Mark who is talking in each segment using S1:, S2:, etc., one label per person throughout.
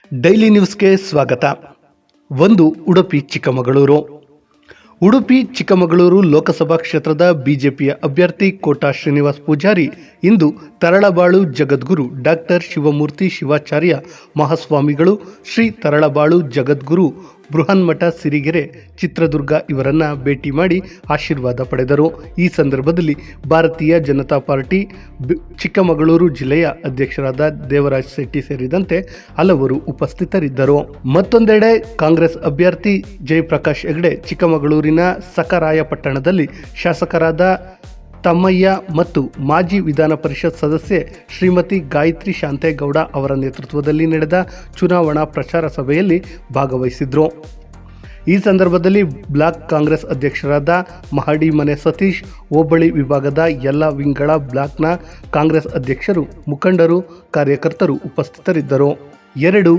S1: Daily ನ್ಯೂಸ್ಗೆ ಸ್ವಾಗತ. ಒಂದು ಉಡುಪಿ ಚಿಕ್ಕಮಗಳೂರು. ಉಡುಪಿ ಚಿಕ್ಕಮಗಳೂರು ಲೋಕಸಭಾ ಕ್ಷೇತ್ರದ ಬಿಜೆಪಿಯ ಅಭ್ಯರ್ಥಿ ಕೋಟಾ ಶ್ರೀನಿವಾಸ್ ಪೂಜಾರಿ ಇಂದು ತರಳಬಾಳು ಜಗದ್ಗುರು ಡಾಕ್ಟರ್ ಶಿವಮೂರ್ತಿ ಶಿವಾಚಾರ್ಯ ಮಹಾಸ್ವಾಮಿಗಳು, ಶ್ರೀ ತರಳಬಾಳು ಜಗದ್ಗುರು ಬೃಹನ್ಮಠ ಸಿರಿಗೆರೆ ಚಿತ್ರದುರ್ಗ ಇವರನ್ನ ಭೇಟಿ ಮಾಡಿ ಆಶೀರ್ವಾದ ಪಡೆದರು. ಈ ಸಂದರ್ಭದಲ್ಲಿ ಭಾರತೀಯ ಜನತಾ ಪಾರ್ಟಿ ಚಿಕ್ಕಮಗಳೂರು ಜಿಲ್ಲೆಯ ಅಧ್ಯಕ್ಷರಾದ ದೇವರಾಜ್ ಶೆಟ್ಟಿ ಸೇರಿದಂತೆ ಹಲವರು ಉಪಸ್ಥಿತರಿದ್ದರು. ಮತ್ತೊಂದೆಡೆ ಕಾಂಗ್ರೆಸ್ ಅಭ್ಯರ್ಥಿ ಜಯಪ್ರಕಾಶ್ ಹೆಗಡೆ ಚಿಕ್ಕಮಗಳೂರಿನ ಸಖರಾಯಪಟ್ಟಣದಲ್ಲಿ ಶಾಸಕರಾದ ತಮ್ಮಯ್ಯ ಮತ್ತು ಮಾಜಿ ವಿಧಾನ ಪರಿಷತ್ ಸದಸ್ಯೆ ಶ್ರೀಮತಿ ಗಾಯತ್ರಿ ಶಾಂತೇಗೌಡ ಅವರ ನೇತೃತ್ವದಲ್ಲಿ ನಡೆದ ಚುನಾವಣಾ ಪ್ರಚಾರ ಸಭೆಯಲ್ಲಿ ಭಾಗವಹಿಸಿದ್ರು. ಈ ಸಂದರ್ಭದಲ್ಲಿ ಬ್ಲಾಕ್ ಕಾಂಗ್ರೆಸ್ ಅಧ್ಯಕ್ಷರಾದ ಮಹಡಿ ಮನೆ ಸತೀಶ್, ಹೋಬಳಿ ವಿಭಾಗದ ಎಲ್ಲ ವಿಂಗ್ಗಳ ಬ್ಲಾಕ್ನ ಕಾಂಗ್ರೆಸ್ ಅಧ್ಯಕ್ಷರು, ಮುಖಂಡರು, ಕಾರ್ಯಕರ್ತರು ಉಪಸ್ಥಿತರಿದ್ದರು. 2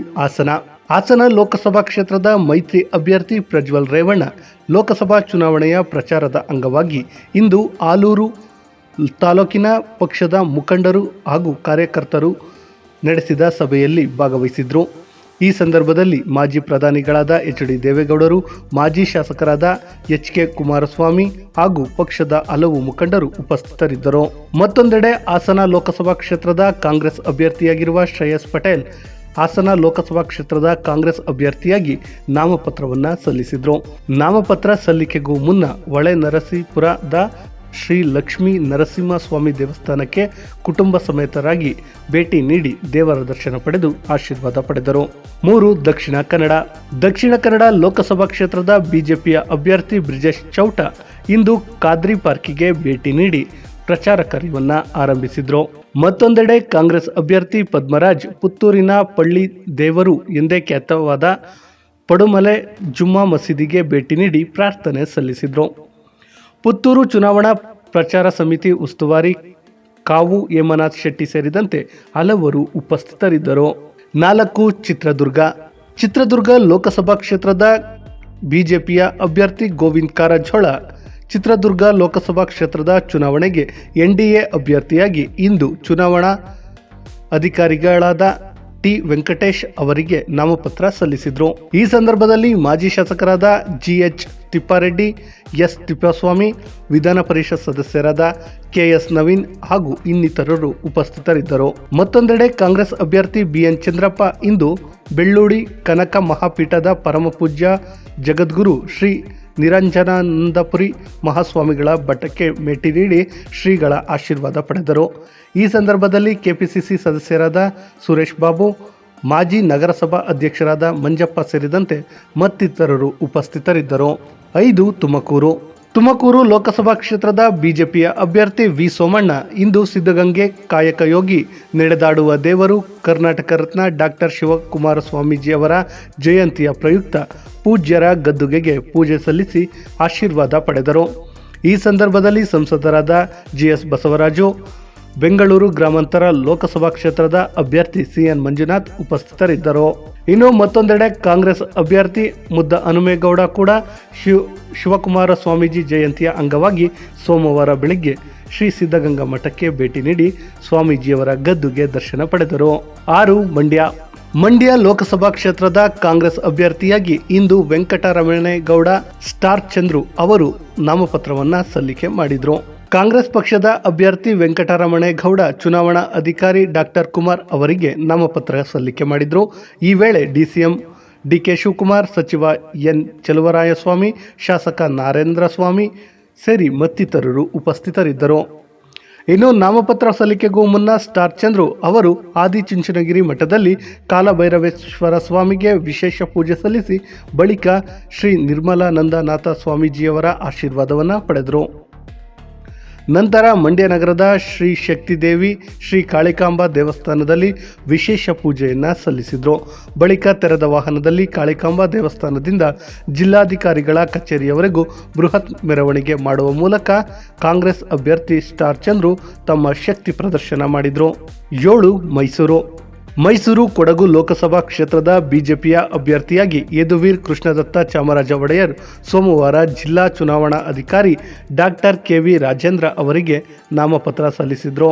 S1: ಹಾಸನ ಲೋಕಸಭಾ ಕ್ಷೇತ್ರದ ಮೈತ್ರಿ ಅಭ್ಯರ್ಥಿ ಪ್ರಜ್ವಲ್ ರೇವಣ್ಣ ಲೋಕಸಭಾ ಚುನಾವಣೆಯ ಪ್ರಚಾರದ ಅಂಗವಾಗಿ ಇಂದು ಆಲೂರು ತಾಲೂಕಿನ ಪಕ್ಷದ ಮುಖಂಡರು ಹಾಗೂ ಕಾರ್ಯಕರ್ತರು ನಡೆಸಿದ ಸಭೆಯಲ್ಲಿ ಭಾಗವಹಿಸಿದ್ರು. ಈ ಸಂದರ್ಭದಲ್ಲಿ ಮಾಜಿ ಪ್ರಧಾನಿಗಳಾದ ಎಚ್.ಡಿ. ದೇವೇಗೌಡರು, ಮಾಜಿ ಶಾಸಕರಾದ ಎಚ್.ಕೆ. ಕುಮಾರಸ್ವಾಮಿ ಹಾಗೂ ಪಕ್ಷದ ಹಲವು ಮುಖಂಡರು ಉಪಸ್ಥಿತರಿದ್ದರು. ಮತ್ತೊಂದೆಡೆ ಹಾಸನ ಲೋಕಸಭಾ ಕ್ಷೇತ್ರದ ಕಾಂಗ್ರೆಸ್ ಅಭ್ಯರ್ಥಿಯಾಗಿರುವ ಶ್ರೇಯಸ್ ಪಟೇಲ್ ಹಾಸನ ಲೋಕಸಭಾ ಕ್ಷೇತ್ರದ ಕಾಂಗ್ರೆಸ್ ಅಭ್ಯರ್ಥಿಯಾಗಿ ನಾಮಪತ್ರವನ್ನು ಸಲ್ಲಿಸಿದರು. ನಾಮಪತ್ರ ಸಲ್ಲಿಕೆಗೂ ಮುನ್ನ ಹೊಳೆ ನರಸೀಪುರದ ಶ್ರೀ ಲಕ್ಷ್ಮೀ ನರಸಿಂಹಸ್ವಾಮಿ ದೇವಸ್ಥಾನಕ್ಕೆ ಕುಟುಂಬ ಸಮೇತರಾಗಿ ಭೇಟಿ ನೀಡಿ ದೇವರ ದರ್ಶನ ಪಡೆದು ಆಶೀರ್ವಾದ ಪಡೆದರು. 3 ದಕ್ಷಿಣ ಕನ್ನಡ ಲೋಕಸಭಾ ಕ್ಷೇತ್ರದ ಬಿಜೆಪಿಯ ಅಭ್ಯರ್ಥಿ ಬ್ರಿಜೇಶ್ ಚೌಟ ಇಂದು ಖಾದ್ರಿ ಪಾರ್ಕಿಗೆ ಭೇಟಿ ನೀಡಿ ಪ್ರಚಾರ ಕಾರ್ಯವನ್ನು ಆರಂಭಿಸಿದ್ರು. ಮತ್ತೊಂದೆಡೆ ಕಾಂಗ್ರೆಸ್ ಅಭ್ಯರ್ಥಿ ಪದ್ಮರಾಜ್ ಪುತ್ತೂರಿನ ಪಳ್ಳಿ ದೇವರು ಎಂದೇ ಖ್ಯಾತವಾದ ಪಡುಮಲೆ ಜುಮ್ಮಾ ಮಸೀದಿಗೆ ಭೇಟಿ ನೀಡಿ ಪ್ರಾರ್ಥನೆ ಸಲ್ಲಿಸಿದ್ರು. ಪುತ್ತೂರು ಚುನಾವಣಾ ಪ್ರಚಾರ ಸಮಿತಿ ಉಸ್ತುವಾರಿ ಕಾವು ಹೇಮನಾಥ್ ಶೆಟ್ಟಿ ಸೇರಿದಂತೆ ಹಲವರು ಉಪಸ್ಥಿತರಿದ್ದರು. 4 ಚಿತ್ರದುರ್ಗ ಲೋಕಸಭಾ ಕ್ಷೇತ್ರದ ಬಿಜೆಪಿಯ ಅಭ್ಯರ್ಥಿ ಗೋವಿಂದ ಕಾರಜೋಳ ಚಿತ್ರದುರ್ಗ ಲೋಕಸಭಾ ಕ್ಷೇತ್ರದ ಚುನಾವಣೆಗೆ ಎನ್ಡಿಎ ಅಭ್ಯರ್ಥಿಯಾಗಿ ಇಂದು ಚುನಾವಣಾ ಅಧಿಕಾರಿಗಳಾದ ಟಿ ವೆಂಕಟೇಶ್ ಅವರಿಗೆ ನಾಮಪತ್ರ ಸಲ್ಲಿಸಿದರು. ಈ ಸಂದರ್ಭದಲ್ಲಿ ಮಾಜಿ ಶಾಸಕರಾದ ಜಿಎಚ್ ತಿಪ್ಪಾರೆಡ್ಡಿ, ಎಸ್ ತಿಪ್ಪೇಸ್ವಾಮಿ, ವಿಧಾನ ಪರಿಷತ್ ಸದಸ್ಯರಾದ ಕೆಎಸ್ ನವೀನ್ ಹಾಗೂ ಇನ್ನಿತರರು ಉಪಸ್ಥಿತರಿದ್ದರು. ಮತ್ತೊಂದೆಡೆ ಕಾಂಗ್ರೆಸ್ ಅಭ್ಯರ್ಥಿ ಬಿಎನ್ ಚಂದ್ರಪ್ಪ ಇಂದು ಬೆಳ್ಳೂಡಿ ಕನಕ ಮಹಾಪೀಠದ ಪರಮಪೂಜ್ಯ ಜಗದ್ಗುರು ಶ್ರೀ ನಿರಂಜನಾನಂದಪುರಿ ಮಹಾಸ್ವಾಮಿಗಳ ಮಠಕ್ಕೆ ಭೇಟಿ ನೀಡಿ ಶ್ರೀಗಳ ಆಶೀರ್ವಾದ ಪಡೆದರು. ಈ ಸಂದರ್ಭದಲ್ಲಿ ಕೆಪಿಸಿಸಿ ಸದಸ್ಯರಾದ ಸುರೇಶ್ ಬಾಬು, ಮಾಜಿ ನಗರಸಭಾ ಅಧ್ಯಕ್ಷರಾದ ಮಂಜಪ್ಪ ಸೇರಿದಂತೆ ಮತ್ತಿತರರು ಉಪಸ್ಥಿತರಿದ್ದರು. 5 ತುಮಕೂರು ಲೋಕಸಭಾ ಕ್ಷೇತ್ರದ ಬಿಜೆಪಿಯ ಅಭ್ಯರ್ಥಿ ವಿ ಸೋಮಣ್ಣ ಇಂದು ಸಿದ್ಧಗಂಗೆ ಕಾಯಕ ಯೋಗಿ ನಡೆದಾಡುವ ದೇವರು ಕರ್ನಾಟಕ ರತ್ನ ಡಾಕ್ಟರ್ ಶಿವಕುಮಾರ ಸ್ವಾಮೀಜಿಯವರ ಜಯಂತಿಯ ಪ್ರಯುಕ್ತ ಪೂಜ್ಯರ ಗದ್ದುಗೆಗೆ ಪೂಜೆ ಸಲ್ಲಿಸಿ ಆಶೀರ್ವಾದ ಪಡೆದರು. ಈ ಸಂದರ್ಭದಲ್ಲಿ ಸಂಸದರಾದ ಜಿಎಸ್ ಬಸವರಾಜು, ಬೆಂಗಳೂರು ಗ್ರಾಮಾಂತರ ಲೋಕಸಭಾ ಕ್ಷೇತ್ರದ ಅಭ್ಯರ್ಥಿ ಸಿಎನ್ ಮಂಜುನಾಥ್ ಉಪಸ್ಥಿತರಿದ್ದರು. ಇನ್ನು ಮತ್ತೊಂದೆಡೆ ಕಾಂಗ್ರೆಸ್ ಅಭ್ಯರ್ಥಿ ಮುದ್ದ ಹನುಮೇಗೌಡ ಕೂಡ ಶಿವಕುಮಾರ ಸ್ವಾಮೀಜಿ ಜಯಂತಿಯ ಅಂಗವಾಗಿ ಸೋಮವಾರ ಬೆಳಗ್ಗೆ ಶ್ರೀ ಸಿದ್ಧಗಂಗಾ ಮಠಕ್ಕೆ ಭೇಟಿ ನೀಡಿ ಸ್ವಾಮೀಜಿಯವರ ಗದ್ದುಗೆ ದರ್ಶನ ಪಡೆದರು. 6 ಮಂಡ್ಯ ಲೋಕಸಭಾ ಕ್ಷೇತ್ರದ ಕಾಂಗ್ರೆಸ್ ಅಭ್ಯರ್ಥಿಯಾಗಿ ಇಂದು ವೆಂಕಟರಮಣೇಗೌಡ ಸ್ಟಾರ್ ಚಂದ್ರು ಅವರು ನಾಮಪತ್ರವನ್ನು ಸಲ್ಲಿಕೆ ಮಾಡಿದರು. ಕಾಂಗ್ರೆಸ್ ಪಕ್ಷದ ಅಭ್ಯರ್ಥಿ ವೆಂಕಟರಮಣೇಗೌಡ ಚುನಾವಣಾ ಅಧಿಕಾರಿ ಡಾಕ್ಟರ್ ಕುಮಾರ್ ಅವರಿಗೆ ನಾಮಪತ್ರ ಸಲ್ಲಿಕೆ ಮಾಡಿದರು. ಈ ವೇಳೆ ಡಿಸಿಎಂ ಡಿಕೆ ಶಿವಕುಮಾರ್, ಸಚಿವ ಎನ್ ಚೆಲುವರಾಯಸ್ವಾಮಿ, ಶಾಸಕ ನಾರೇಂದ್ರ ಸ್ವಾಮಿ ಸೇರಿ ಮತ್ತಿತರರು ಉಪಸ್ಥಿತರಿದ್ದರು. ಇನ್ನು ನಾಮಪತ್ರ ಸಲ್ಲಿಕೆಗೂ ಮುನ್ನ ಸ್ಟಾರ್ ಚಂದ್ರು ಅವರು ಆದಿಚುಂಚನಗಿರಿ ಮಠದಲ್ಲಿ ಕಾಲಭೈರವೇಶ್ವರ ಸ್ವಾಮಿಗೆ ವಿಶೇಷ ಪೂಜೆ ಸಲ್ಲಿಸಿ ಬಳಿಕ ಶ್ರೀ ನಿರ್ಮಲಾನಂದನಾಥ ಸ್ವಾಮೀಜಿಯವರ ಆಶೀರ್ವಾದವನ್ನು ಪಡೆದರು. ನಂತರ ಮಂಡ್ಯ ನಗರದ ಶ್ರೀ ಶಕ್ತಿದೇವಿ ಶ್ರೀ ಕಾಳಿಕಾಂಬಾ ದೇವಸ್ಥಾನದಲ್ಲಿ ವಿಶೇಷ ಪೂಜೆಯನ್ನು ಸಲ್ಲಿಸಿದರು. ಬಳಿಕ ತೆರೆದ ವಾಹನದಲ್ಲಿ ಕಾಳಿಕಾಂಬಾ ದೇವಸ್ಥಾನದಿಂದ ಜಿಲ್ಲಾಧಿಕಾರಿಗಳ ಕಚೇರಿಯವರೆಗೂ ಬೃಹತ್ ಮೆರವಣಿಗೆ ಮಾಡುವ ಮೂಲಕ ಕಾಂಗ್ರೆಸ್ ಅಭ್ಯರ್ಥಿ ಸ್ಟಾರ್ ಚಂದ್ರು ತಮ್ಮ ಶಕ್ತಿ ಪ್ರದರ್ಶನ ಮಾಡಿದರು. 7 ಮೈಸೂರು ಕೊಡಗು ಲೋಕಸಭಾ ಕ್ಷೇತ್ರದ ಬಿಜೆಪಿಯ ಅಭ್ಯರ್ಥಿಯಾಗಿ ಯದುವೀರ್ ಕೃಷ್ಣದತ್ತ ಚಾಮರಾಜ ಒಡೆಯರ್ ಸೋಮವಾರ ಜಿಲ್ಲಾ ಚುನಾವಣಾ ಅಧಿಕಾರಿ ಡಾಕ್ಟರ್ ಕೆ.ವಿ. ರಾಜೇಂದ್ರ ಅವರಿಗೆ ನಾಮಪತ್ರ ಸಲ್ಲಿಸಿದರು.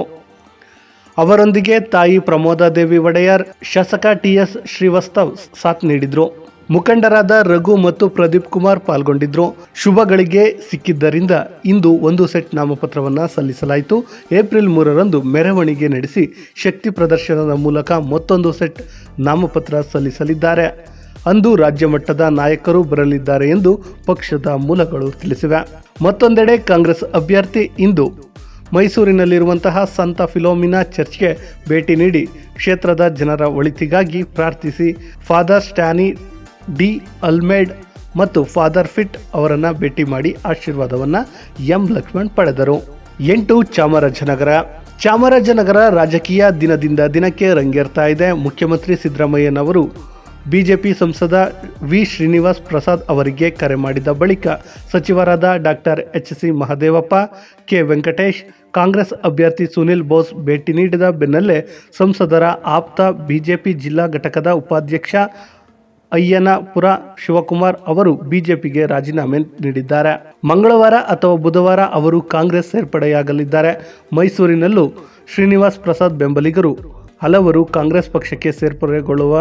S1: ಅವರೊಂದಿಗೆ ತಾಯಿ ಪ್ರಮೋದಾದೇವಿ ಒಡೆಯರ್, ಶಾಸಕ ಟಿಎಸ್ ಶ್ರೀವಾಸ್ತವ್ ಸಾಥ್ ನೀಡಿದ್ರು. ಮುಖಂಡರಾದ ರಘು ಮತ್ತು ಪ್ರದೀಪ್ ಕುಮಾರ್ ಪಾಲ್ಗೊಂಡಿದ್ರು. ಶುಭಗಳಿಗೆ ಸಿಕ್ಕಿದ್ದರಿಂದ ಇಂದು ಒಂದು ಸೆಟ್ ನಾಮಪತ್ರವನ್ನು ಸಲ್ಲಿಸಲಾಯಿತು. ಏಪ್ರಿಲ್ 3ರಂದು ಮೆರವಣಿಗೆ ನಡೆಸಿ ಶಕ್ತಿ ಪ್ರದರ್ಶನದ ಮೂಲಕ ಮತ್ತೊಂದು ಸೆಟ್ ನಾಮಪತ್ರ ಸಲ್ಲಿಸಲಿದ್ದಾರೆ. ಅಂದು ರಾಜ್ಯ ಮಟ್ಟದ ನಾಯಕರು ಬರಲಿದ್ದಾರೆ ಎಂದು ಪಕ್ಷದ ಮೂಲಗಳು ತಿಳಿಸಿವೆ. ಮತ್ತೊಂದೆಡೆ ಕಾಂಗ್ರೆಸ್ ಅಭ್ಯರ್ಥಿ ಇಂದು ಮೈಸೂರಿನಲ್ಲಿರುವಂತಹ ಸಂತ ಫಿಲೋಮಿನಾ ಚರ್ಚ್ಗೆ ಭೇಟಿ ನೀಡಿ ಕ್ಷೇತ್ರದ ಜನರ ಒಳಿತಿಗಾಗಿ ಪ್ರಾರ್ಥಿಸಿ ಫಾದರ್ ಸ್ಟ್ಯಾನಿ ಡಿ ಅಲ್ಮೇಡ್ ಮತ್ತು ಫಾದರ್ ಫಿಟ್ ಅವರನ್ನು ಭೇಟಿ ಮಾಡಿ ಆಶೀರ್ವಾದವನ್ನು ಎಂ ಲಕ್ಷ್ಮಣ್ ಪಡೆದರು. 8 ಚಾಮರಾಜನಗರ ರಾಜಕೀಯ ದಿನದಿಂದ ದಿನಕ್ಕೆ ರಂಗೇರ್ತಾ ಇದೆ. ಮುಖ್ಯಮಂತ್ರಿ ಸಿದ್ದರಾಮಯ್ಯನವರು ಬಿಜೆಪಿ ಸಂಸದ ವಿ ಶ್ರೀನಿವಾಸ್ ಪ್ರಸಾದ್ ಅವರಿಗೆ ಕರೆ ಮಾಡಿದ ಬಳಿಕ ಸಚಿವರಾದ ಡಾಕ್ಟರ್ ಎಚ್.ಸಿ. ಮಹದೇವಪ್ಪ, ಕೆ. ವೆಂಕಟೇಶ್, ಕಾಂಗ್ರೆಸ್ ಅಭ್ಯರ್ಥಿ ಸುನಿಲ್ ಬೋಸ್ ಭೇಟಿ ನೀಡಿದ ಬೆನ್ನಲ್ಲೇ ಸಂಸದರ ಆಪ್ತ ಬಿಜೆಪಿ ಜಿಲ್ಲಾ ಘಟಕದ ಉಪಾಧ್ಯಕ್ಷ ಅಯ್ಯನಪುರ ಶಿವಕುಮಾರ್ ಅವರು ಬಿಜೆಪಿಗೆ ರಾಜೀನಾಮೆ ನೀಡಿದ್ದಾರೆ. ಮಂಗಳವಾರ ಅಥವಾ ಬುಧವಾರ ಅವರು ಕಾಂಗ್ರೆಸ್ ಸೇರ್ಪಡೆಯಾಗಲಿದ್ದಾರೆ. ಮೈಸೂರಿನಲ್ಲೂ ಶ್ರೀನಿವಾಸ್ ಪ್ರಸಾದ್ ಬೆಂಬಲಿಗರು ಹಲವರು ಕಾಂಗ್ರೆಸ್ ಪಕ್ಷಕ್ಕೆ ಸೇರ್ಪಡೆಗೊಳ್ಳುವ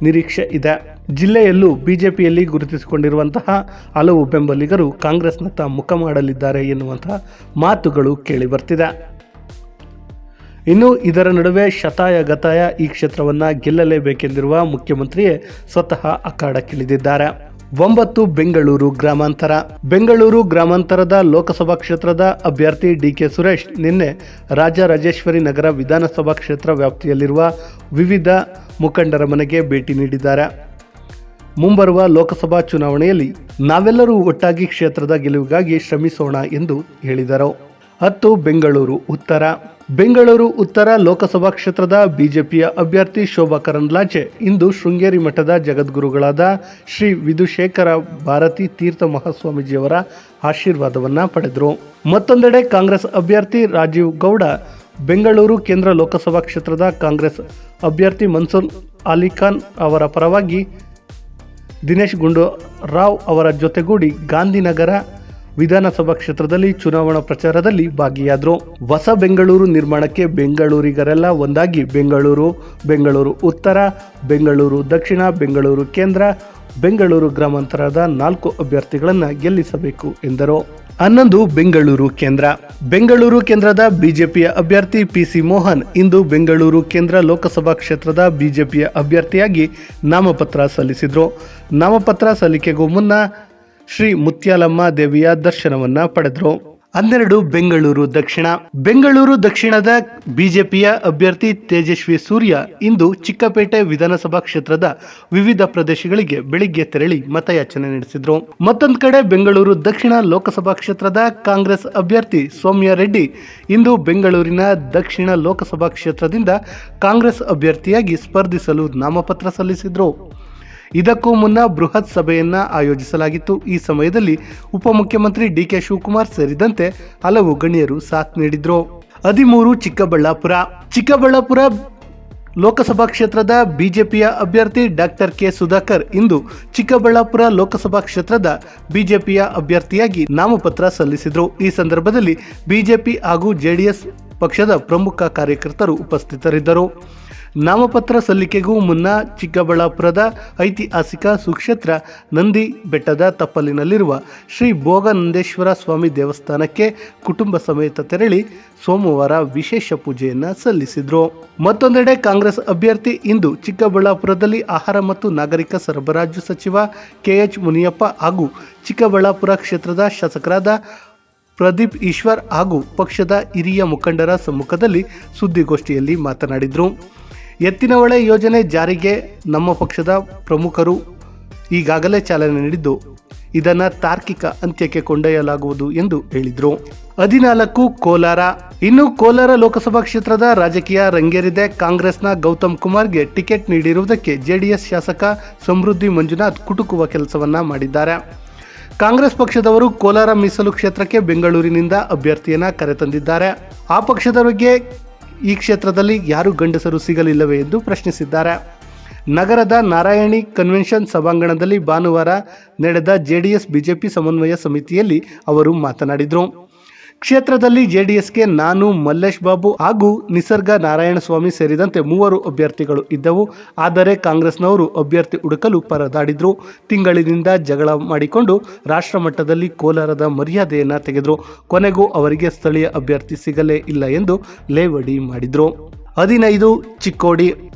S1: ನಿರೀಕ್ಷೆ ಇದೆ. ಜಿಲ್ಲೆಯಲ್ಲೂ ಬಿಜೆಪಿಯಲ್ಲಿ ಗುರುತಿಸಿಕೊಂಡಿರುವಂತಹ ಹಲವು ಬೆಂಬಲಿಗರು ಕಾಂಗ್ರೆಸ್ನತ್ತ ಮುಖ ಮಾಡಲಿದ್ದಾರೆ ಎನ್ನುವಂತಹ ಮಾತುಗಳು ಕೇಳಿ ಬರ್ತಿದೆ. ಇನ್ನು ಇದರ ನಡುವೆ ಶತಾಯಗತಾಯ ಈ ಕ್ಷೇತ್ರವನ್ನು ಗೆಲ್ಲಲೇಬೇಕೆಂದಿರುವ ಮುಖ್ಯಮಂತ್ರಿಯೇ ಸ್ವತಃ ಅಖಾಡಕ್ಕಿಳಿದಿದ್ದಾರೆ. 9 ಬೆಂಗಳೂರು ಗ್ರಾಮಾಂತರದ ಲೋಕಸಭಾ ಕ್ಷೇತ್ರದ ಅಭ್ಯರ್ಥಿ ಡಿಕೆ ಸುರೇಶ್ ನಿನ್ನೆ ರಾಜರಾಜೇಶ್ವರಿ ನಗರ ವಿಧಾನಸಭಾ ಕ್ಷೇತ್ರ ವ್ಯಾಪ್ತಿಯಲ್ಲಿರುವ ವಿವಿಧ ಮುಖಂಡರ ಮನೆಗೆ ಭೇಟಿ ನೀಡಿದ್ದಾರೆ. ಮುಂಬರುವ ಲೋಕಸಭಾ ಚುನಾವಣೆಯಲ್ಲಿ ನಾವೆಲ್ಲರೂ ಒಟ್ಟಾಗಿ ಕ್ಷೇತ್ರದ ಗೆಲುವಿಗಾಗಿ ಶ್ರಮಿಸೋಣ ಎಂದು ಹೇಳಿದರು. 10 ಬೆಂಗಳೂರು ಉತ್ತರ ಲೋಕಸಭಾ ಕ್ಷೇತ್ರದ ಬಿಜೆಪಿಯ ಅಭ್ಯರ್ಥಿ ಶೋಭಾ ಕರಂದ್ಲಾಜೆ ಇಂದು ಶೃಂಗೇರಿ ಮಠದ ಜಗದ್ಗುರುಗಳಾದ ಶ್ರೀ ವಿಧುಶೇಖರ ಭಾರತಿ ತೀರ್ಥ ಮಹಾಸ್ವಾಮೀಜಿಯವರ ಆಶೀರ್ವಾದವನ್ನು ಪಡೆದರು. ಮತ್ತೊಂದೆಡೆ ಕಾಂಗ್ರೆಸ್ ಅಭ್ಯರ್ಥಿ ರಾಜೀವ್ ಗೌಡ ಬೆಂಗಳೂರು ಕೇಂದ್ರ ಲೋಕಸಭಾ ಕ್ಷೇತ್ರದ ಕಾಂಗ್ರೆಸ್ ಅಭ್ಯರ್ಥಿ ಮನ್ಸೂರ್ ಅಲಿಖಾನ್ ಅವರ ಪರವಾಗಿ ದಿನೇಶ್ ಗುಂಡೂರಾವ್ ಅವರ ಜೊತೆಗೂಡಿ ಗಾಂಧಿನಗರ ವಿಧಾನಸಭಾ ಕ್ಷೇತ್ರದಲ್ಲಿ ಚುನಾವಣಾ ಪ್ರಚಾರದಲ್ಲಿ ಭಾಗಿಯಾದರು. ಹೊಸ ಬೆಂಗಳೂರು ನಿರ್ಮಾಣಕ್ಕೆ ಬೆಂಗಳೂರಿಗರೆಲ್ಲ ಒಂದಾಗಿ ಬೆಂಗಳೂರು ಉತ್ತರ, ಬೆಂಗಳೂರು ದಕ್ಷಿಣ, ಬೆಂಗಳೂರು ಕೇಂದ್ರ, ಬೆಂಗಳೂರು ಗ್ರಾಮಾಂತರದ 4 ಅಭ್ಯರ್ಥಿಗಳನ್ನು ಗೆಲ್ಲಿಸಬೇಕು ಎಂದರು. 11 ಬೆಂಗಳೂರು ಕೇಂದ್ರದ ಬಿಜೆಪಿಯ ಅಭ್ಯರ್ಥಿ ಪಿಸಿ ಮೋಹನ್ ಇಂದು ಬೆಂಗಳೂರು ಕೇಂದ್ರ ಲೋಕಸಭಾ ಕ್ಷೇತ್ರದ ಬಿಜೆಪಿಯ ಅಭ್ಯರ್ಥಿಯಾಗಿ ನಾಮಪತ್ರ ಸಲ್ಲಿಸಿದರು. ನಾಮಪತ್ರ ಸಲ್ಲಿಕೆಗೂ ಮುನ್ನ ಶ್ರೀ ಮುತ್ಯಾಲಮ್ಮ ದೇವಿಯ ದರ್ಶನವನ್ನ ಪಡೆದರು. 12 ಬೆಂಗಳೂರು ದಕ್ಷಿಣದ ಬಿಜೆಪಿಯ ಅಭ್ಯರ್ಥಿ ತೇಜಸ್ವಿ ಸೂರ್ಯ ಇಂದು ಚಿಕ್ಕಪೇಟೆ ವಿಧಾನಸಭಾ ಕ್ಷೇತ್ರದ ವಿವಿಧ ಪ್ರದೇಶಗಳಿಗೆ ಬೆಳಿಗ್ಗೆ ತೆರಳಿ ಮತಯಾಚನೆ ನಡೆಸಿದರು. ಮತ್ತೊಂದು ಕಡೆ ಬೆಂಗಳೂರು ದಕ್ಷಿಣ ಲೋಕಸಭಾ ಕ್ಷೇತ್ರದ ಕಾಂಗ್ರೆಸ್ ಅಭ್ಯರ್ಥಿ ಸೌಮ್ಯ ರೆಡ್ಡಿ ಇಂದು ಬೆಂಗಳೂರಿನ ದಕ್ಷಿಣ ಲೋಕಸಭಾ ಕ್ಷೇತ್ರದಿಂದ ಕಾಂಗ್ರೆಸ್ ಅಭ್ಯರ್ಥಿಯಾಗಿ ಸ್ಪರ್ಧಿಸಲು ನಾಮಪತ್ರ ಸಲ್ಲಿಸಿದರು. ಇದಕ್ಕೂ ಮುನ್ನ ಬೃಹತ್ ಸಭೆಯನ್ನ ಆಯೋಜಿಸಲಾಗಿತ್ತು. ಈ ಸಮಯದಲ್ಲಿ ಉಪಮುಖ್ಯಮಂತ್ರಿ ಡಿಕೆ ಶಿವಕುಮಾರ್ ಸೇರಿದಂತೆ ಹಲವು ಗಣ್ಯರು ಸಾಥ್ ನೀಡಿದ್ರು. 13 ಚಿಕ್ಕಬಳ್ಳಾಪುರ ಲೋಕಸಭಾ ಕ್ಷೇತ್ರದ ಬಿಜೆಪಿಯ ಅಭ್ಯರ್ಥಿ ಡಾಕ್ಟರ್ ಕೆ ಸುಧಾಕರ್ ಇಂದು ಚಿಕ್ಕಬಳ್ಳಾಪುರ ಲೋಕಸಭಾ ಕ್ಷೇತ್ರದ ಬಿಜೆಪಿಯ ಅಭ್ಯರ್ಥಿಯಾಗಿ ನಾಮಪತ್ರ ಸಲ್ಲಿಸಿದರು. ಈ ಸಂದರ್ಭದಲ್ಲಿ ಬಿಜೆಪಿ ಹಾಗೂ ಜೆಡಿಎಸ್ ಪಕ್ಷದ ಪ್ರಮುಖ ಕಾರ್ಯಕರ್ತರು ಉಪಸ್ಥಿತರಿದ್ದರು. ನಾಮಪತ್ರ ಸಲ್ಲಿಕೆಗೂ ಮುನ್ನ ಚಿಕ್ಕಬಳ್ಳಾಪುರದ ಐತಿಹಾಸಿಕ ಸುಕ್ಷೇತ್ರ ನಂದಿ ಬೆಟ್ಟದ ತಪ್ಪಲಿನಲ್ಲಿರುವ ಶ್ರೀ ಭೋಗನಂದೇಶ್ವರ ಸ್ವಾಮಿ ದೇವಸ್ಥಾನಕ್ಕೆ ಕುಟುಂಬ ಸಮೇತ ತೆರಳಿ ಸೋಮವಾರ ವಿಶೇಷ ಪೂಜೆಯನ್ನು ಸಲ್ಲಿಸಿದರು. ಮತ್ತೊಂದೆಡೆ ಕಾಂಗ್ರೆಸ್ ಅಭ್ಯರ್ಥಿ ಇಂದು ಚಿಕ್ಕಬಳ್ಳಾಪುರದಲ್ಲಿ ಆಹಾರ ಮತ್ತು ನಾಗರಿಕ ಸರಬರಾಜು ಸಚಿವ ಕೆಎಚ್ ಮುನಿಯಪ್ಪ ಹಾಗೂ ಚಿಕ್ಕಬಳ್ಳಾಪುರ ಕ್ಷೇತ್ರದ ಶಾಸಕರಾದ ಪ್ರದೀಪ್ ಈಶ್ವರ್ ಹಾಗೂ ಪಕ್ಷದ ಹಿರಿಯ ಮುಖಂಡರ ಸಮ್ಮುಖದಲ್ಲಿ ಸುದ್ದಿಗೋಷ್ಠಿಯಲ್ಲಿ ಮಾತನಾಡಿದರು. ಎತ್ತಿನಹೊಳೆ ಯೋಜನೆ ಜಾರಿಗೆ ನಮ್ಮ ಪಕ್ಷದ ಪ್ರಮುಖರು ಈಗಾಗಲೇ ಚಾಲನೆ ನೀಡಿದ್ದು ಇದನ್ನು ತಾರ್ಕಿಕ ಅಂತ್ಯಕ್ಕೆ ಕೊಂಡೊಯ್ಯಲಾಗುವುದು ಎಂದು ಹೇಳಿದರು. 14 ಇನ್ನು ಕೋಲಾರ ಲೋಕಸಭಾ ಕ್ಷೇತ್ರದ ರಾಜಕೀಯ ರಂಗೇರಿದೆ. ಕಾಂಗ್ರೆಸ್ನ ಗೌತಮ್ ಕುಮಾರ್ಗೆ ಟಿಕೆಟ್ ನೀಡಿರುವುದಕ್ಕೆ ಜೆಡಿಎಸ್ ಶಾಸಕ ಸಮೃದ್ಧಿ ಮಂಜುನಾಥ್ ಕುಟುಕುವ ಕೆಲಸವನ್ನ ಮಾಡಿದ್ದಾರೆ. ಕಾಂಗ್ರೆಸ್ ಪಕ್ಷದವರು ಕೋಲಾರ ಮೀಸಲು ಕ್ಷೇತ್ರಕ್ಕೆ ಬೆಂಗಳೂರಿನಿಂದ ಅಭ್ಯರ್ಥಿಯನ್ನ ಕರೆತಂದಿದ್ದಾರೆ. ಆ ಪಕ್ಷದವರಿಗೆ ಈ ಕ್ಷೇತ್ರದಲ್ಲಿ ಯಾರು ಗಂಡಸರು ಸಿಗಲಿಲ್ಲವೇ ಎಂದು ಪ್ರಶ್ನಿಸಿದ್ದಾರೆ. ನಗರದ ನಾರಾಯಣಿ ಕನ್ವೆನ್ಷನ್ ಸಭಾಂಗಣದಲ್ಲಿ ಭಾನುವಾರ ನಡೆದ ಜೆಡಿಎಸ್ ಬಿಜೆಪಿ ಸಮನ್ವಯ ಸಮಿತಿಯಲ್ಲಿ ಅವರು ಮಾತನಾಡಿದರು. ಕ್ಷೇತ್ರದಲ್ಲಿ ಜೆಡಿಎಸ್ಗೆ ನಾನು, ಮಲ್ಲೇಶ್ ಬಾಬು ಹಾಗೂ ನಿಸರ್ಗ ನಾರಾಯಣಸ್ವಾಮಿ ಸೇರಿದಂತೆ 3 ಅಭ್ಯರ್ಥಿಗಳು ಇದ್ದವು. ಆದರೆ ಕಾಂಗ್ರೆಸ್ನವರು ಅಭ್ಯರ್ಥಿ ಹುಡುಕಲು ಪರದಾಡಿದ್ರು. ತಿಂಗಳಿನಿಂದ ಜಗಳ ಮಾಡಿಕೊಂಡು ರಾಷ್ಟ್ರ ಮಟ್ಟದಲ್ಲಿ ಕೋಲಾರದ ಮರ್ಯಾದೆಯನ್ನ ತೆಗೆದ್ರು. ಕೊನೆಗೂ ಅವರಿಗೆ ಸ್ಥಳೀಯ ಅಭ್ಯರ್ಥಿ ಸಿಗಲೇ ಇಲ್ಲ ಎಂದು ಲೇವಡಿ ಮಾಡಿದ್ರು. 15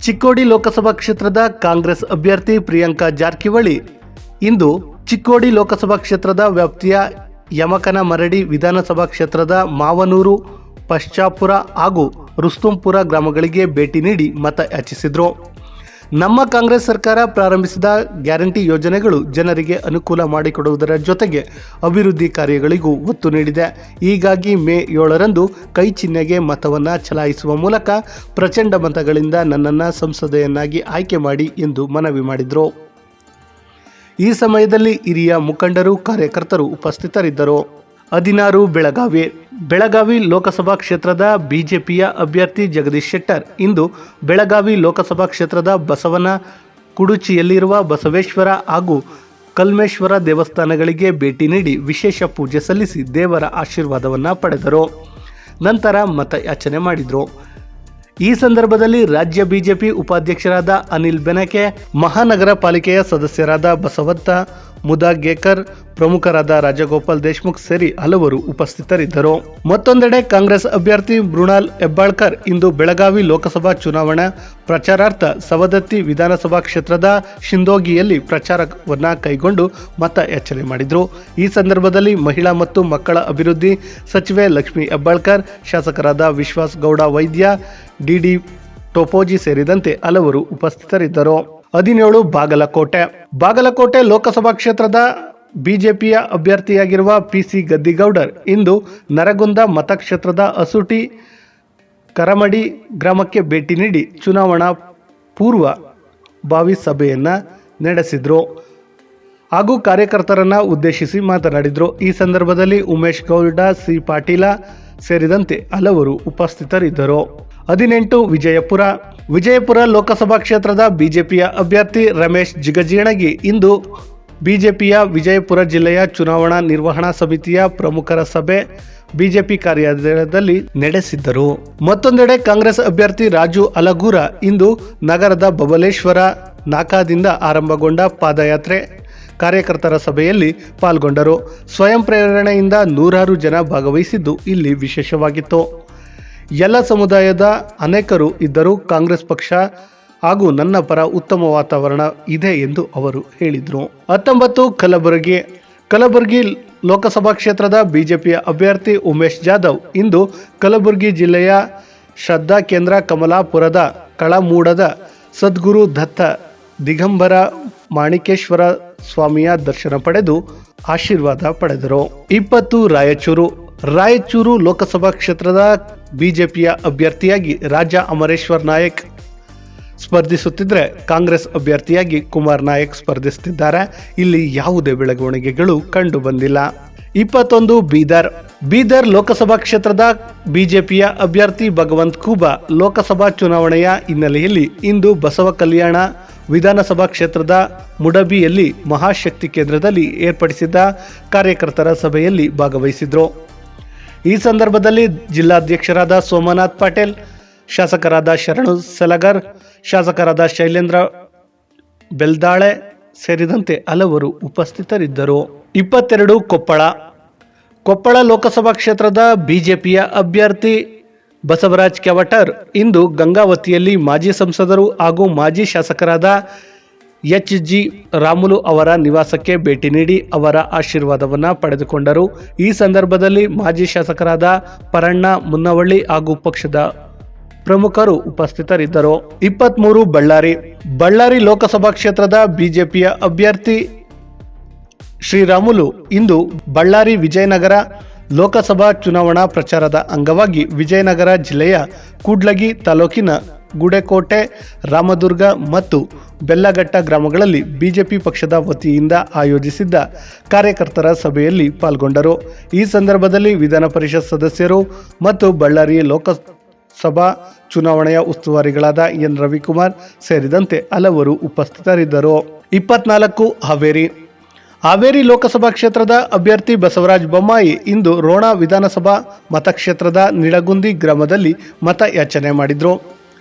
S1: ಚಿಕ್ಕೋಡಿ ಲೋಕಸಭಾ ಕ್ಷೇತ್ರದ ಕಾಂಗ್ರೆಸ್ ಅಭ್ಯರ್ಥಿ ಪ್ರಿಯಾಂಕಾ ಜಾರಕಿಹೊಳಿ ಇಂದು ಚಿಕ್ಕೋಡಿ ಲೋಕಸಭಾ ಕ್ಷೇತ್ರದ ವ್ಯಾಪ್ತಿಯ ಯಮಕನಮರಡಿ ವಿಧಾನಸಭಾ ಕ್ಷೇತ್ರದ ಮಾವನೂರು, ಪಶ್ಚಾಪುರ ಹಾಗೂ ರುಸ್ತುಂಪುರ ಗ್ರಾಮಗಳಿಗೆ ಭೇಟಿ ನೀಡಿ ಮತ ಯಾಚಿಸಿದರು. ನಮ್ಮ ಕಾಂಗ್ರೆಸ್ ಸರ್ಕಾರ ಪ್ರಾರಂಭಿಸಿದ ಗ್ಯಾರಂಟಿ ಯೋಜನೆಗಳು ಜನರಿಗೆ ಅನುಕೂಲ ಮಾಡಿಕೊಡುವುದರ ಜೊತೆಗೆ ಅಭಿವೃದ್ಧಿ ಕಾರ್ಯಗಳಿಗೂ ಒತ್ತು ನೀಡಿದೆ. ಹೀಗಾಗಿ ಮೇ 7ರಂದು ಕೈ ಚಿಹ್ನೆಗೆ ಮತವನ್ನು ಚಲಾಯಿಸುವ ಮೂಲಕ ಪ್ರಚಂಡ ಮತಗಳಿಂದ ನನ್ನನ್ನು ಸಂಸದೆಯನ್ನಾಗಿ ಆಯ್ಕೆ ಮಾಡಿ ಎಂದು ಮನವಿ ಮಾಡಿದರು. ಈ ಸಮಯದಲ್ಲಿ ಹಿರಿಯ ಮುಖಂಡರು, ಕಾರ್ಯಕರ್ತರು ಉಪಸ್ಥಿತರಿದ್ದರು. 16 ಬೆಳಗಾವಿ ಲೋಕಸಭಾ ಕ್ಷೇತ್ರದ ಬಿಜೆಪಿಯ ಅಭ್ಯರ್ಥಿ ಜಗದೀಶ್ ಶೆಟ್ಟರ್ ಇಂದು ಬೆಳಗಾವಿ ಲೋಕಸಭಾ ಕ್ಷೇತ್ರದ ಬಸವನ ಕುಡುಚಿಯಲ್ಲಿರುವ ಬಸವೇಶ್ವರ ಹಾಗೂ ಕಲ್ಮೇಶ್ವರ ದೇವಸ್ಥಾನಗಳಿಗೆ ಭೇಟಿ ನೀಡಿ ವಿಶೇಷ ಪೂಜೆ ಸಲ್ಲಿಸಿ ದೇವರ ಆಶೀರ್ವಾದವನ್ನು ಪಡೆದರು. ನಂತರ ಮತಯಾಚನೆ ಮಾಡಿದರು. ಈ ಸಂದರ್ಭದಲ್ಲಿ ರಾಜ್ಯ ಬಿಜೆಪಿ ಉಪಾಧ್ಯಕ್ಷರಾದ ಅನಿಲ್ ಬೆನಕೆ, ಮಹಾನಗರ ಪಾಲಿಕೆಯ ಸದಸ್ಯರಾದ ಬಸವಂತ ಮುದಾಗೇಕರ್, ಪ್ರಮುಖರಾದ ರಾಜಗೋಪಾಲ್ ದೇಶ್ಮುಖ್ ಸೇರಿ ಹಲವರು ಉಪಸ್ಥಿತರಿದ್ದರು. ಮತ್ತೊಂದೆಡೆ ಕಾಂಗ್ರೆಸ್ ಅಭ್ಯರ್ಥಿ ಮೃಣಾಲ್ ಹೆಬ್ಬಾಳ್ಕರ್ ಇಂದು ಬೆಳಗಾವಿ ಲೋಕಸಭಾ ಚುನಾವಣಾ ಪ್ರಚಾರಾರ್ಥ ಸವದತ್ತಿ ವಿಧಾನಸಭಾ ಕ್ಷೇತ್ರದ ಶಿಂದೋಗಿಯಲ್ಲಿ ಪ್ರಚಾರವನ್ನು ಕೈಗೊಂಡು ಮತ ಯಾಚನೆ ಮಾಡಿದರು. ಈ ಸಂದರ್ಭದಲ್ಲಿ ಮಹಿಳಾ ಮತ್ತು ಮಕ್ಕಳ ಅಭಿವೃದ್ಧಿ ಸಚಿವೆ ಲಕ್ಷ್ಮೀ ಹೆಬ್ಬಾಳ್ಕರ್, ಶಾಸಕರಾದ ವಿಶ್ವಾಸ್ ಗೌಡ ವೈದ್ಯ, ಡಿಡಿ ಟೋಪೋಜಿ ಸೇರಿದಂತೆ ಹಲವರು ಉಪಸ್ಥಿತರಿದ್ದರು. 17 ಬಾಗಲಕೋಟೆ ಲೋಕಸಭಾ ಕ್ಷೇತ್ರದ ಬಿಜೆಪಿಯ ಅಭ್ಯರ್ಥಿಯಾಗಿರುವ ಪಿಸಿ ಗದ್ದಿಗೌಡರ್ ಇಂದು ನರಗುಂದ ಮತಕ್ಷೇತ್ರದ ಅಸುಟಿ ಕರಮಡಿ ಗ್ರಾಮಕ್ಕೆ ಭೇಟಿ ನೀಡಿ ಚುನಾವಣಾ ಪೂರ್ವ ಭಾವಿ ಸಭೆಯನ್ನು ನಡೆಸಿದರು ಹಾಗೂ ಕಾರ್ಯಕರ್ತರನ್ನು ಉದ್ದೇಶಿಸಿ ಮಾತನಾಡಿದರು. ಈ ಸಂದರ್ಭದಲ್ಲಿ ಉಮೇಶ್ ಗೌಡ, ಸಿ ಪಾಟೀಲ ಸೇರಿದಂತೆ ಹಲವರು ಉಪಸ್ಥಿತರಿದ್ದರು. 18 ವಿಜಯಪುರ ಲೋಕಸಭಾ ಕ್ಷೇತ್ರದ ಬಿಜೆಪಿಯ ಅಭ್ಯರ್ಥಿ ರಮೇಶ್ ಜಿಗಜಿಣಗಿ ಇಂದು ಬಿಜೆಪಿಯ ವಿಜಯಪುರ ಜಿಲ್ಲೆಯ ಚುನಾವಣಾ ನಿರ್ವಹಣಾ ಸಮಿತಿಯ ಪ್ರಮುಖರ ಸಭೆ ಬಿಜೆಪಿ ಕಾರ್ಯಾಲಯದಲ್ಲಿ ನಡೆಸಿದ್ದರು. ಮತ್ತೊಂದೆಡೆ ಕಾಂಗ್ರೆಸ್ ಅಭ್ಯರ್ಥಿ ರಾಜು ಅಲಗೂರ ಇಂದು ನಗರದ ಬಬಲೇಶ್ವರ ನಾಕಾದಿಂದ ಆರಂಭಗೊಂಡ ಪಾದಯಾತ್ರೆ ಕಾರ್ಯಕರ್ತರ ಸಭೆಯಲ್ಲಿ ಪಾಲ್ಗೊಂಡರು. ಸ್ವಯಂ ಪ್ರೇರಣೆಯಿಂದ ನೂರಾರು ಜನ ಭಾಗವಹಿಸಿದ್ದು ಇಲ್ಲಿ ವಿಶೇಷವಾಗಿತ್ತು. ಎಲ್ಲ ಸಮುದಾಯದ ಅನೇಕರು ಇದ್ದರೂ ಕಾಂಗ್ರೆಸ್ ಪಕ್ಷ ಹಾಗೂ ನನ್ನ ಪರ ಉತ್ತಮ ವಾತಾವರಣ ಇದೆ ಎಂದು ಅವರು ಹೇಳಿದರು. 19 ಕಲಬುರಗಿ ಲೋಕಸಭಾ ಕ್ಷೇತ್ರದ ಬಿಜೆಪಿಯ ಅಭ್ಯರ್ಥಿ ಉಮೇಶ್ ಜಾಧವ್ ಇಂದು ಕಲಬುರಗಿ ಜಿಲ್ಲೆಯ ಶ್ರದ್ಧಾ ಕೇಂದ್ರ ಕಮಲಾಪುರದ ಕಳಮೂಡದ ಸದ್ಗುರು ದತ್ತ ದಿಗಂಬರ ಮಾಣಿಕೇಶ್ವರ ಸ್ವಾಮಿಯ ದರ್ಶನ ಪಡೆದು ಆಶೀರ್ವಾದ ಪಡೆದರು. 20 ರಾಯಚೂರು ಲೋಕಸಭಾ ಕ್ಷೇತ್ರದ ಬಿಜೆಪಿಯ ಅಭ್ಯರ್ಥಿಯಾಗಿ ರಾಜಾ ಅಮರೇಶ್ವರ್ ನಾಯಕ್ ಸ್ಪರ್ಧಿಸುತ್ತಿದ್ದರೆ ಕಾಂಗ್ರೆಸ್ ಅಭ್ಯರ್ಥಿಯಾಗಿ ಕುಮಾರ್ ನಾಯಕ್ ಸ್ಪರ್ಧಿಸುತ್ತಿದ್ದಾರೆ. ಇಲ್ಲಿ ಯಾವುದೇ ಬೆಳವಣಿಗೆಗಳು ಕಂಡು ಬಂದಿಲ್ಲ. 21 ಬೀದರ್ ಲೋಕಸಭಾ ಕ್ಷೇತ್ರದ ಬಿಜೆಪಿಯ ಅಭ್ಯರ್ಥಿ ಭಗವಂತ್ ಖೂಬಾ ಲೋಕಸಭಾ ಚುನಾವಣೆಯ ಹಿನ್ನೆಲೆಯಲ್ಲಿ ಇಂದು ಬಸವ ಕಲ್ಯಾಣ ವಿಧಾನಸಭಾ ಕ್ಷೇತ್ರದ ಮುಡಬಿಯಲ್ಲಿ ಮಹಾಶಕ್ತಿ ಕೇಂದ್ರದಲ್ಲಿ ಏರ್ಪಡಿಸಿದ್ದ ಕಾರ್ಯಕರ್ತರ ಸಭೆಯಲ್ಲಿ ಭಾಗವಹಿಸಿದರು. ಈ ಸಂದರ್ಭದಲ್ಲಿ ಜಿಲ್ಲಾಧ್ಯಕ್ಷರಾದ ಸೋಮನಾಥ್ ಪಾಟೀಲ್, ಶಾಸಕರಾದ ಶರಣು ಸಲಗರ್, ಶಾಸಕರಾದ ಶೈಲೇಂದ್ರ ಬೆಲ್ದಾಳೆ ಸೇರಿದಂತೆ ಹಲವರು ಉಪಸ್ಥಿತರಿದ್ದರು. 22 ಕೊಪ್ಪಳ ಲೋಕಸಭಾ ಕ್ಷೇತ್ರದ ಬಿಜೆಪಿಯ ಅಭ್ಯರ್ಥಿ ಬಸವರಾಜ್ ಕ್ಯಾವಟರ್ ಇಂದು ಗಂಗಾವತಿಯಲ್ಲಿ ಮಾಜಿ ಸಂಸದರು ಹಾಗೂ ಮಾಜಿ ಶಾಸಕರಾದ ಎಚ್.ಜಿ. ರಾಮುಲು ಅವರ ನಿವಾಸಕ್ಕೆ ಭೇಟಿ ನೀಡಿ ಅವರ ಆಶೀರ್ವಾದವನ್ನು ಪಡೆದುಕೊಂಡರು. ಈ ಸಂದರ್ಭದಲ್ಲಿ ಮಾಜಿ ಶಾಸಕರಾದ ಪರಣ್ಣ ಮುನ್ನವಳ್ಳಿ ಹಾಗೂ ಪಕ್ಷದ ಪ್ರಮುಖರು ಉಪಸ್ಥಿತರಿದ್ದರು. 23 ಬಳ್ಳಾರಿ ಲೋಕಸಭಾ ಕ್ಷೇತ್ರದ ಬಿಜೆಪಿಯ ಅಭ್ಯರ್ಥಿ ಶ್ರೀರಾಮುಲು ಇಂದು ಬಳ್ಳಾರಿ ವಿಜಯನಗರ ಲೋಕಸಭಾ ಚುನಾವಣಾ ಪ್ರಚಾರದ ಅಂಗವಾಗಿ ವಿಜಯನಗರ ಜಿಲ್ಲೆಯ ಕೂಡ್ಲಗಿ ತಾಲೂಕಿನ ಗುಡೆಕೋಟೆ, ರಾಮದುರ್ಗ ಮತ್ತು ಬೆಲ್ಲಘಟ್ಟ ಗ್ರಾಮಗಳಲ್ಲಿ ಬಿಜೆಪಿ ಪಕ್ಷದ ವತಿಯಿಂದ ಆಯೋಜಿಸಿದ್ದ ಕಾರ್ಯಕರ್ತರ ಸಭೆಯಲ್ಲಿ ಪಾಲ್ಗೊಂಡರು. ಈ ಸಂದರ್ಭದಲ್ಲಿ ವಿಧಾನ ಪರಿಷತ್ ಸದಸ್ಯರು ಮತ್ತು ಬಳ್ಳಾರಿ ಲೋಕಸಭಾ ಚುನಾವಣೆಯ ಉಸ್ತುವಾರಿಗಳಾದ ಎನ್ ರವಿಕುಮಾರ್ ಸೇರಿದಂತೆ ಹಲವರು ಉಪಸ್ಥಿತರಿದ್ದರು. 24 ಹಾವೇರಿ ಲೋಕಸಭಾ ಕ್ಷೇತ್ರದ ಅಭ್ಯರ್ಥಿ ಬಸವರಾಜ ಬೊಮ್ಮಾಯಿ ಇಂದು ರೋಣ ವಿಧಾನಸಭಾ ಮತಕ್ಷೇತ್ರದ ನಿಡಗುಂದಿ ಗ್ರಾಮದಲ್ಲಿ ಮತಯಾಚನೆ ಮಾಡಿದರು.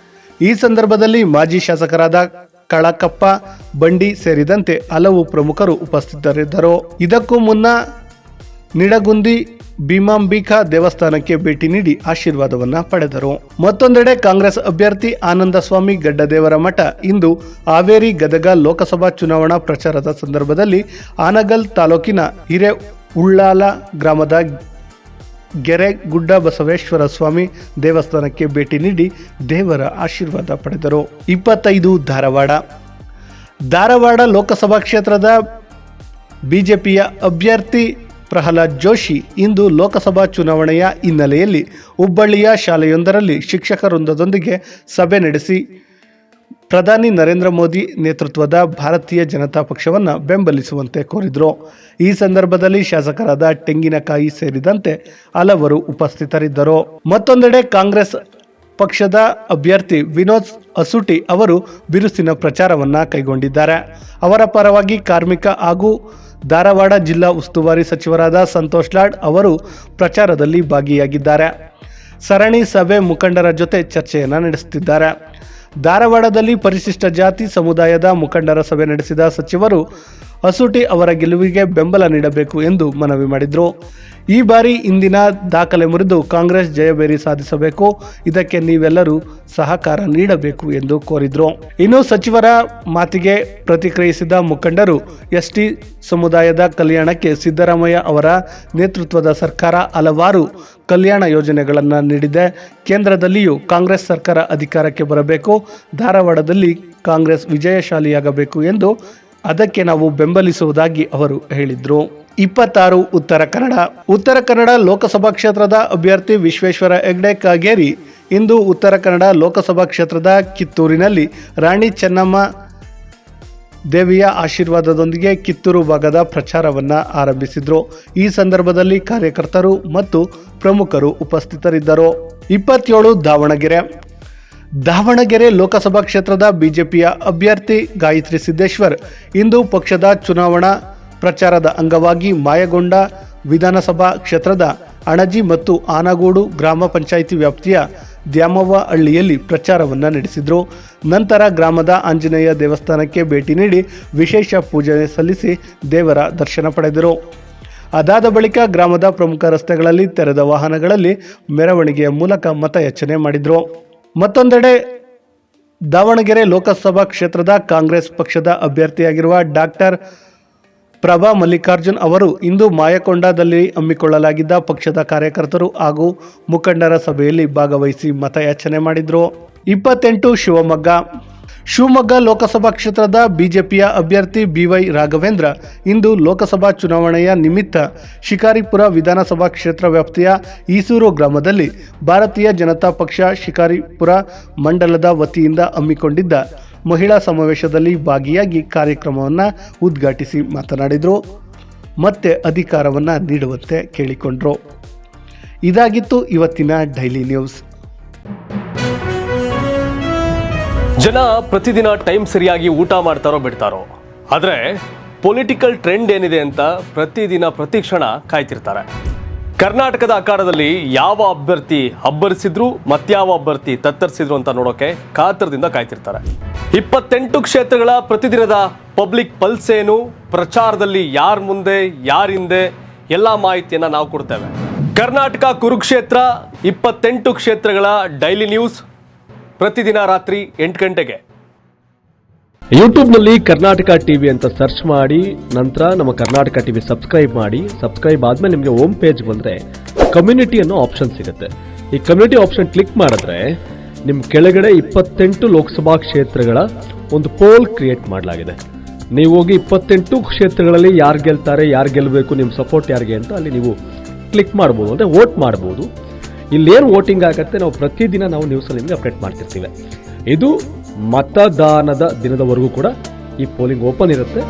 S1: ಈ ಸಂದರ್ಭದಲ್ಲಿ ಮಾಜಿ ಶಾಸಕರಾದ ಕಳಕಪ್ಪ ಬಂಡಿ ಸೇರಿದಂತೆ ಹಲವು ಪ್ರಮುಖರು ಉಪಸ್ಥಿತರಿದ್ದರು. ಇದಕ್ಕೂ ಮುನ್ನ ನಿಡಗುಂದಿ ಭೀಮಾಂಬಿಕಾ ದೇವಸ್ಥಾನಕ್ಕೆ ಭೇಟಿ ನೀಡಿ ಆಶೀರ್ವಾದವನ್ನ ಪಡೆದರು. ಮತ್ತೊಂದೆಡೆ ಕಾಂಗ್ರೆಸ್ ಅಭ್ಯರ್ಥಿ ಆನಂದಸ್ವಾಮಿ ಗಡ್ಡದೇವರ ಮಠ ಇಂದು ಹಾವೇರಿ ಗದಗ ಲೋಕಸಭಾ ಚುನಾವಣಾ ಪ್ರಚಾರದ ಸಂದರ್ಭದಲ್ಲಿ ಆನಗಲ್ ತಾಲೂಕಿನ ಹಿರೇಉಳ್ಳಾಲ ಗ್ರಾಮದ ಗೆರೆ ಗುಡ್ಡ ಬಸವೇಶ್ವರ ಸ್ವಾಮಿ ದೇವಸ್ಥಾನಕ್ಕೆ ಭೇಟಿ ನೀಡಿ ದೇವರ ಆಶೀರ್ವಾದ ಪಡೆದರು. 25 ಧಾರವಾಡ ಲೋಕಸಭಾ ಕ್ಷೇತ್ರದ ಬಿಜೆಪಿಯ ಅಭ್ಯರ್ಥಿ ಪ್ರಹ್ಲಾದ್ ಜೋಶಿ ಇಂದು ಲೋಕಸಭಾ ಚುನಾವಣೆಯ ಹಿನ್ನೆಲೆಯಲ್ಲಿ ಹುಬ್ಬಳ್ಳಿಯ ಶಾಲೆಯೊಂದರಲ್ಲಿ ಶಿಕ್ಷಕ ವೃಂದದೊಂದಿಗೆ ಸಭೆ ನಡೆಸಿ ಪ್ರಧಾನಿ ನರೇಂದ್ರ ಮೋದಿ ನೇತೃತ್ವದ ಭಾರತೀಯ ಜನತಾ ಪಕ್ಷವನ್ನು ಬೆಂಬಲಿಸುವಂತೆ ಕೋರಿದರು. ಈ ಸಂದರ್ಭದಲ್ಲಿ ಶಾಸಕರಾದ ತೆಂಗಿನಕಾಯಿ ಸೇರಿದಂತೆ ಹಲವರು ಉಪಸ್ಥಿತರಿದ್ದರು. ಮತ್ತೊಂದೆಡೆ ಕಾಂಗ್ರೆಸ್ ಪಕ್ಷದ ಅಭ್ಯರ್ಥಿ ವಿನೋದ್ ಅಸುಟಿ ಅವರು ಬಿರುಸಿನ ಪ್ರಚಾರವನ್ನ ಕೈಗೊಂಡಿದ್ದಾರೆ. ಅವರ ಪರವಾಗಿ ಕಾರ್ಮಿಕ ಹಾಗೂ ಧಾರವಾಡ ಜಿಲ್ಲಾ ಉಸ್ತುವಾರಿ ಸಚಿವರಾದ ಸಂತೋಷ್ ಲಾಡ್ ಅವರು ಪ್ರಚಾರದಲ್ಲಿ ಭಾಗಿಯಾಗಿದ್ದಾರೆ. ಸರಣಿ ಸಭೆ ಮುಖಂಡರ ಜೊತೆ ಚರ್ಚೆಯನ್ನು ನಡೆಸುತ್ತಿದ್ದಾರೆ. ಧಾರವಾಡದಲ್ಲಿ ಪರಿಶಿಷ್ಟ ಜಾತಿ ಸಮುದಾಯದ ಮುಖಂಡರ ಸಭೆ ನಡೆಸಿದ ಸಚಿವರು ಅಸುಟಿ ಅವರ ಗೆಲುವಿಗೆ ಬೆಂಬಲ ನೀಡಬೇಕು ಎಂದು ಮನವಿ ಮಾಡಿದರು. ಈ ಬಾರಿ ಇಂದಿನ ದಾಖಲೆ ಮುರಿದು ಕಾಂಗ್ರೆಸ್ ಜಯಬೇರಿ ಸಾಧಿಸಬೇಕು, ಇದಕ್ಕೆ ನೀವೆಲ್ಲರೂ ಸಹಕಾರ ನೀಡಬೇಕು ಎಂದು ಕೋರಿದರು. ಇನ್ನು ಸಚಿವರ ಮಾತಿಗೆ ಪ್ರತಿಕ್ರಿಯಿಸಿದ ಮುಖಂಡರು ಎಸ್ಟಿ ಸಮುದಾಯದ ಕಲ್ಯಾಣಕ್ಕೆ ಸಿದ್ದರಾಮಯ್ಯ ಅವರ ನೇತೃತ್ವದ ಸರ್ಕಾರ ಹಲವಾರು ಕಲ್ಯಾಣ ಯೋಜನೆಗಳನ್ನು ನೀಡಿದೆ. ಕೇಂದ್ರದಲ್ಲಿಯೂ ಕಾಂಗ್ರೆಸ್ ಸರ್ಕಾರ ಅಧಿಕಾರಕ್ಕೆ ಬರಬೇಕು, ಧಾರವಾಡದಲ್ಲಿ ಕಾಂಗ್ರೆಸ್ ವಿಜಯಶಾಲಿಯಾಗಬೇಕು ಎಂದು ಅದಕ್ಕೆ ನಾವು ಬೆಂಬಲಿಸುವುದಾಗಿ ಅವರು ಹೇಳಿದರು. 26 ಉತ್ತರ ಕನ್ನಡ ಲೋಕಸಭಾ ಕ್ಷೇತ್ರದ ಅಭ್ಯರ್ಥಿ ವಿಶ್ವೇಶ್ವರ ಹೆಗ್ಡೆ ಕಾಗೇರಿ ಇಂದು ಉತ್ತರ ಕನ್ನಡ ಲೋಕಸಭಾ ಕ್ಷೇತ್ರದ ಕಿತ್ತೂರಿನಲ್ಲಿ ರಾಣಿ ಚೆನ್ನಮ್ಮ ದೇವಿಯ ಆಶೀರ್ವಾದದೊಂದಿಗೆ ಕಿತ್ತೂರು ಭಾಗದ ಪ್ರಚಾರವನ್ನು ಆರಂಭಿಸಿದರು. ಈ ಸಂದರ್ಭದಲ್ಲಿ ಕಾರ್ಯಕರ್ತರು ಮತ್ತು ಪ್ರಮುಖರು ಉಪಸ್ಥಿತರಿದ್ದರು. 27 ದಾವಣಗೆರೆ ಲೋಕಸಭಾ ಕ್ಷೇತ್ರದ ಬಿಜೆಪಿಯ ಅಭ್ಯರ್ಥಿ ಗಾಯತ್ರಿ ಸಿದ್ದೇಶ್ವರ್ ಇಂದು ಪಕ್ಷದ ಚುನಾವಣಾ ಪ್ರಚಾರದ ಅಂಗವಾಗಿ ಮಾಯಗೊಂಡ ವಿಧಾನಸಭಾ ಕ್ಷೇತ್ರದ ಅಣಜಿ ಮತ್ತು ಆನಗೋಡು ಗ್ರಾಮ ಪಂಚಾಯಿತಿ ವ್ಯಾಪ್ತಿಯ ದ್ಯಾಮವ್ವ ಹಳ್ಳಿಯಲ್ಲಿ ಪ್ರಚಾರವನ್ನು ನಡೆಸಿದರು. ನಂತರ ಗ್ರಾಮದ ಆಂಜನೇಯ ದೇವಸ್ಥಾನಕ್ಕೆ ಭೇಟಿ ನೀಡಿ ವಿಶೇಷ ಪೂಜೆ ಸಲ್ಲಿಸಿ ದೇವರ ದರ್ಶನ ಪಡೆದರು. ಅದಾದ ಬಳಿಕ ಗ್ರಾಮದ ಪ್ರಮುಖ ರಸ್ತೆಗಳಲ್ಲಿ ತೆರೆದ ವಾಹನಗಳಲ್ಲಿ ಮೆರವಣಿಗೆಯ ಮೂಲಕ ಮತಯಾಚನೆ ಮಾಡಿದರು. ಮತ್ತೊಂದೆಡೆ ದಾವಣಗೆರೆ ಲೋಕಸಭಾ ಕ್ಷೇತ್ರದ ಕಾಂಗ್ರೆಸ್ ಪಕ್ಷದ ಅಭ್ಯರ್ಥಿಯಾಗಿರುವ ಡಾಕ್ಟರ್ ಪ್ರಭಾ ಮಲ್ಲಿಕಾರ್ಜುನ್ ಅವರು ಇಂದು ಮಾಯಕೊಂಡದಲ್ಲಿ ಹಮ್ಮಿಕೊಳ್ಳಲಾಗಿದ್ದ ಪಕ್ಷದ ಕಾರ್ಯಕರ್ತರು ಹಾಗೂ ಮುಖಂಡರ ಸಭೆಯಲ್ಲಿ ಭಾಗವಹಿಸಿ ಮತಯಾಚನೆ ಮಾಡಿದರು. 28 ಶಿವಮೊಗ್ಗ ಲೋಕಸಭಾ ಕ್ಷೇತ್ರದ ಬಿಜೆಪಿಯ ಅಭ್ಯರ್ಥಿ ಬಿವೈ ರಾಘವೇಂದ್ರ ಇಂದು ಲೋಕಸಭಾ ಚುನಾವಣೆಯ ನಿಮಿತ್ತ ಶಿಕಾರಿಪುರ ವಿಧಾನಸಭಾ ಕ್ಷೇತ್ರ ವ್ಯಾಪ್ತಿಯ ಈಸೂರು ಗ್ರಾಮದಲ್ಲಿ ಭಾರತೀಯ ಜನತಾ ಪಕ್ಷ ಶಿಕಾರಿಪುರ ಮಂಡಲದ ವತಿಯಿಂದ ಹಮ್ಮಿಕೊಂಡಿದ್ದ ಮಹಿಳಾ ಸಮಾವೇಶದಲ್ಲಿ ಭಾಗಿಯಾಗಿ ಕಾರ್ಯಕ್ರಮವನ್ನು ಉದ್ಘಾಟಿಸಿ ಮಾತನಾಡಿದರು. ಮತ್ತೆ ಅಧಿಕಾರವನ್ನು ನೀಡುವಂತೆ ಕೇಳಿಕೊಂಡರು. ಇದಾಗಿತ್ತು ಇವತ್ತಿನ ಡೈಲಿ ನ್ಯೂಸ್.
S2: ಜನ ಪ್ರತಿದಿನ ಟೈಮ್ ಸರಿಯಾಗಿ ಊಟ ಮಾಡ್ತಾರೋ ಬಿಡ್ತಾರೋ, ಆದರೆ ಪೊಲಿಟಿಕಲ್ ಟ್ರೆಂಡ್ ಏನಿದೆ ಅಂತ ಪ್ರತಿದಿನ ಪ್ರತಿಕ್ಷಣ ಕಾಯ್ತಿರ್ತಾರೆ. ಕರ್ನಾಟಕದ ಅಖಾಡದಲ್ಲಿ ಯಾವ ಅಭ್ಯರ್ಥಿ ಅಬ್ಬರಿಸಿದ್ರು ಮತ್ಯಾವ ಅಭ್ಯರ್ಥಿ ತತ್ತರಿಸಿದ್ರು ಅಂತ ನೋಡೋಕೆ ಕಾತರದಿಂದ ಕಾಯ್ತಿರ್ತಾರೆ. 28 ಕ್ಷೇತ್ರಗಳ ಪ್ರತಿದಿನದ ಪಬ್ಲಿಕ್ ಪಲ್ಸ್ ಏನು, ಪ್ರಚಾರದಲ್ಲಿ ಯಾರ ಮುಂದೆ ಯಾರ ಹಿಂದೆ ಎಲ್ಲ ಮಾಹಿತಿಯನ್ನ ನಾವು ಕೊಡ್ತೇವೆ. ಕರ್ನಾಟಕ ಕುರುಕ್ಷೇತ್ರ 28 ಕ್ಷೇತ್ರಗಳ ಡೈಲಿ ನ್ಯೂಸ್ ಪ್ರತಿದಿನ ರಾತ್ರಿ 8 ಗಂಟೆಗೆ
S3: ಯೂಟ್ಯೂಬ್ನಲ್ಲಿ ಕರ್ನಾಟಕ ಟಿವಿ ಅಂತ ಸರ್ಚ್ ಮಾಡಿ, ನಂತರ ನಮ್ಮ ಕರ್ನಾಟಕ ಟಿವಿ ಸಬ್ಸ್ಕ್ರೈಬ್ ಮಾಡಿ. ಸಬ್ಸ್ಕ್ರೈಬ್ ಆದ್ಮೇಲೆ ನಿಮಗೆ ಹೋಮ್ ಪೇಜ್ ಬಂದರೆ ಕಮ್ಯುನಿಟಿ ಅನ್ನೋ ಆಪ್ಷನ್ ಸಿಗುತ್ತೆ. ಈ ಕಮ್ಯುನಿಟಿ ಆಪ್ಷನ್ ಕ್ಲಿಕ್ ಮಾಡಿದ್ರೆ ನಿಮ್ಮ ಕೆಳಗಡೆ 28 ಲೋಕಸಭಾ ಕ್ಷೇತ್ರಗಳ ಒಂದು ಪೋಲ್ ಕ್ರಿಯೇಟ್ ಮಾಡಲಾಗಿದೆ. ನೀವು ಹೋಗಿ 28 ಕ್ಷೇತ್ರಗಳಲ್ಲಿ ಯಾರು ಗೆಲ್ತಾರೆ, ಯಾರು ಗೆಲ್ಲಬೇಕು, ನಿಮ್ಮ ಸಪೋರ್ಟ್ ಯಾರಿಗೆ ಅಂತ ಅಲ್ಲಿ ನೀವು ಕ್ಲಿಕ್ ಮಾಡ್ಬೋದು, ಅಂದರೆ ವೋಟ್ ಮಾಡ್ಬೋದು. ಇಲ್ಲೇನು ವೋಟಿಂಗ್ ಆಗುತ್ತೆ ನಾವು ಪ್ರತಿದಿನ ನಾವು ನ್ಯೂಸಲ್ಲಿ ನಿಮಗೆ ಅಪ್ಡೇಟ್ ಮಾಡ್ತಿರ್ತೀವಿ. ಇದು ಮತದಾನದ ದಿನದವರೆಗೂ ಕೂಡ ಈ ಪೋಲಿಂಗ್ ಓಪನ್ ಇರುತ್ತೆ.